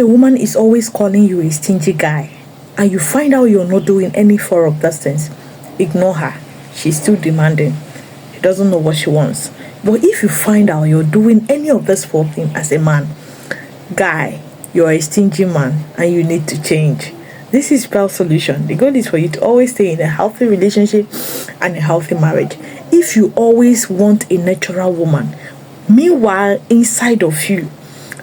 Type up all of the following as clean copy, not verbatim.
a woman is always calling you a stingy guy and you find out you're not doing any four of those things, ignore her. She's still demanding. She doesn't know what she wants. But if you find out you're doing any of those four things as a man, guy, you're a stingy man and you need to change. This is Spell Solution. The goal is for you to always stay in a healthy relationship and a healthy marriage. If you always want a natural woman, meanwhile, inside of you,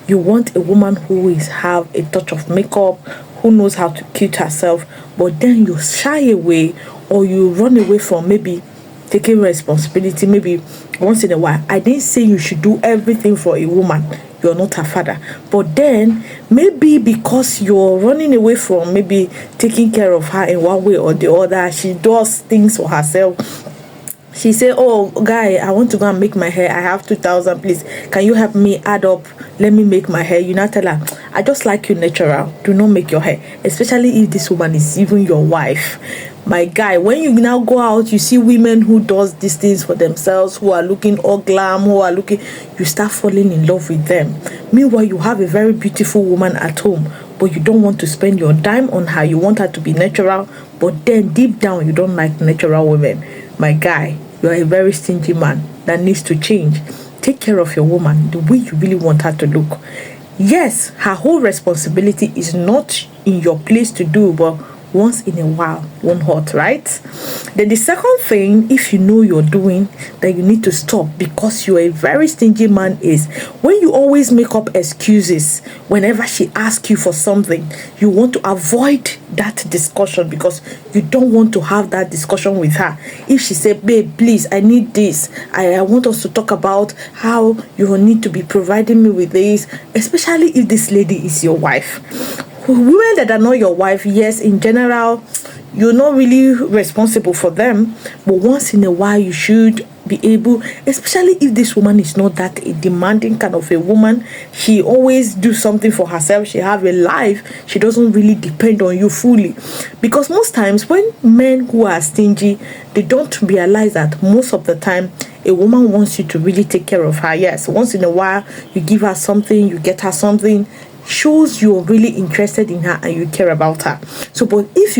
you want a woman who is have a touch of makeup, who knows how to cute herself, but then you shy away or you run away from maybe taking responsibility, maybe once in a while. I didn't say you should do everything for a woman. You're not her father. But then, maybe because you're running away from maybe taking care of her in one way or the other, she does things for herself. She said, oh, guy, I want to go and make my hair. I have 2,000, please. Can you help me add up? Let me make my hair. You now tell her, I just like you natural. Do not make your hair. Especially if this woman is even your wife. My guy, when you now go out, you see women who does these things for themselves, who are looking all glam, you start falling in love with them. Meanwhile, you have a very beautiful woman at home, but you don't want to spend your dime on her. You want her to be natural, but then deep down, you don't like natural women. My guy, you're a very stingy man that needs to change. Take care of your woman the way you really want her to look. Yes, her whole responsibility is not in your place to do, but once in a while won't hurt, right? Then the second thing, if you know you're doing that you need to stop because you're a very stingy man, is when you always make up excuses whenever she asks you for something. You want to avoid that discussion because you don't want to have that discussion with her. If she said, babe, please, I need this, I want us to talk about how you need to be providing me with this, especially if this lady is your wife. Women that are not your wife, yes, in general, you're not really responsible for them, but once in a while you should be able, especially if this woman is not that a demanding kind of a woman. She always do something for herself. She have a life. She doesn't really depend on you fully, because most times when men who are stingy, they don't realize that most of the time a woman wants you to really take care of her. Yes, once in a while you give her something, you get her something, shows you're really interested in her and you care about her. So, but if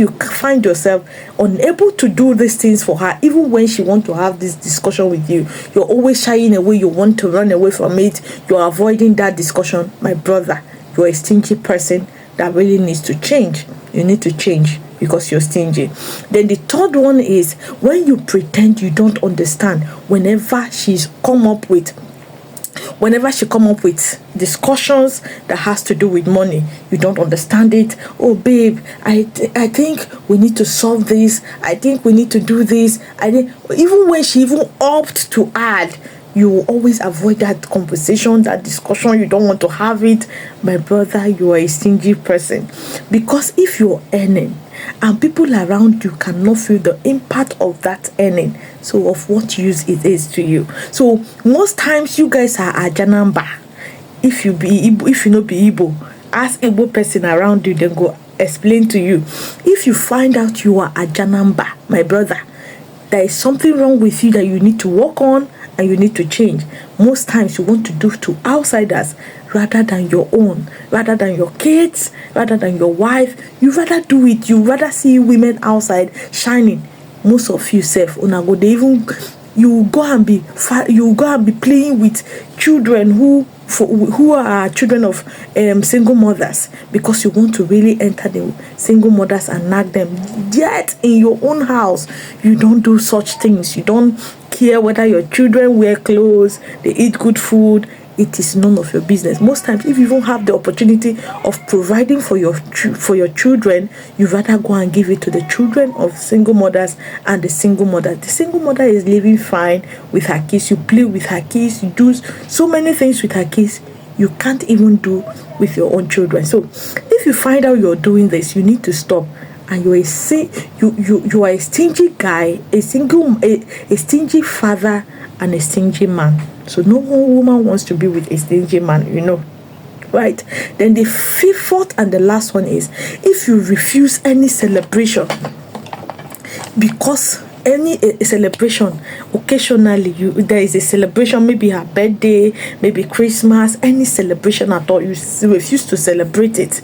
you find yourself unable to do these things for her, even when she wants to have this discussion with you, you're always shying away, you want to run away from it, you're avoiding that discussion, my brother, you're a stingy person that really needs to change. You need to change because you're stingy. Then the third one is when you pretend you don't understand whenever she come up with discussions that has to do with money. You don't understand it. Oh, babe, I think we need to solve this. I think we need to do this. Even when she even opts to add, you will always avoid that conversation, that discussion. You don't want to have it. My brother, you are a stingy person. Because if you're earning and people around you cannot feel the impact of that earning, so of what use it is to you. So most times you guys are ajanamba. If you not be Igbo, ask Igbo person around you, then go explain to you. If you find out you are ajanamba, my brother, there is something wrong with you that you need to work on and you need to change. Most times you want to do to outsiders rather than your own, rather than your kids, rather than your wife. You rather do it. You rather see women outside shining. Most of you self, you go and be playing with children who are children of single mothers, because you want to really enter the single mothers and nag them. Yet in your own house, you don't do such things. You don't care whether your children wear clothes, they eat good food. It is none of your business. Most times, if you don't have the opportunity of providing for your children, you rather go and give it to the children of single mothers and the single mother. The single mother is living fine with her kids. You play with her kids. You do so many things with her kids you can't even do with your own children. So, if you find out you're doing this, you need to stop. And you are a stingy guy, a stingy father, and a stingy man. So no woman wants to be with a stingy man, right? Then the fourth and the last one is, if you refuse any celebration because any a celebration, occasionally there is a celebration, maybe her birthday, maybe Christmas, any celebration at all, you refuse to celebrate it.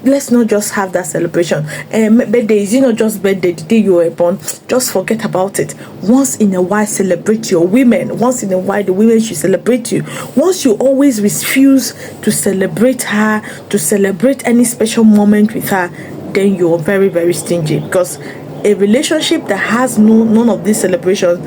Let's not just have that celebration. Birthday is not just birthday the day you were born. Just forget about it. Once in a while, celebrate your women. Once in a while, the women should celebrate you. Once you always refuse to celebrate her, to celebrate any special moment with her, then you're very, very stingy. Because a relationship that has none of these celebrations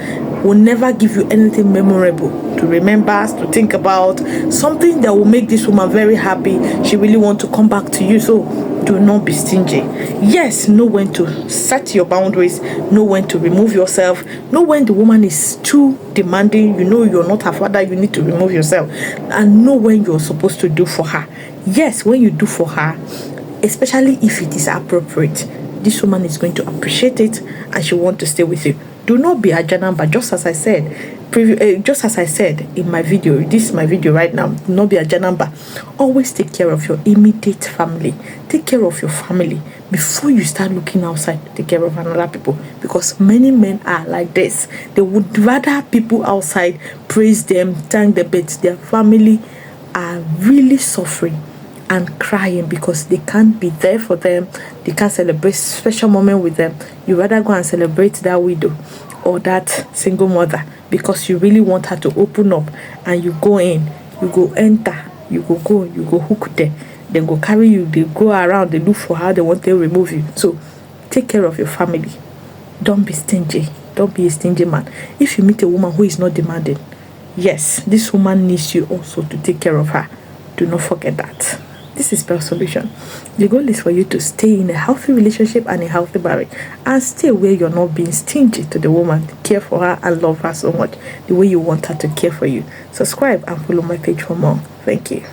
will never give you anything memorable to remember, to think about, something that will make this woman very happy. She really want to come back to you. So do not be stingy. Yes, know when to set your boundaries, know when to remove yourself, know when the woman is too demanding, you know you're not her father, you need to remove yourself, and know when you're supposed to do for her. Yes, when you do for her, especially if it is appropriate, this woman is going to appreciate it and she want to stay with you. Do not be a janamba, just as I said in my video. This is my video right now. Do not be a janamba. Always take care of your immediate family. Take care of your family before you start looking outside to take care of another people, because many men are like this. They would rather people outside praise them, thank them, but their family are really suffering and crying because they can't be there for them. They can't celebrate special moment with them. You rather go and celebrate that widow or that single mother because you really want her to open up, and you go in, you go enter, you go hook there, then go carry you, they go around, they look for how they want to remove you. So take care of your family. Don't be stingy. Don't be a stingy man. If you meet a woman who is not demanding, yes, this woman needs you also to take care of her. Do not forget that. This is Pearl Solution. The goal is for you to stay in a healthy relationship and a healthy marriage, and stay where you're not being stingy to the woman. Care for her and love her so much the way you want her to care for you. Subscribe and follow my page for more. Thank you.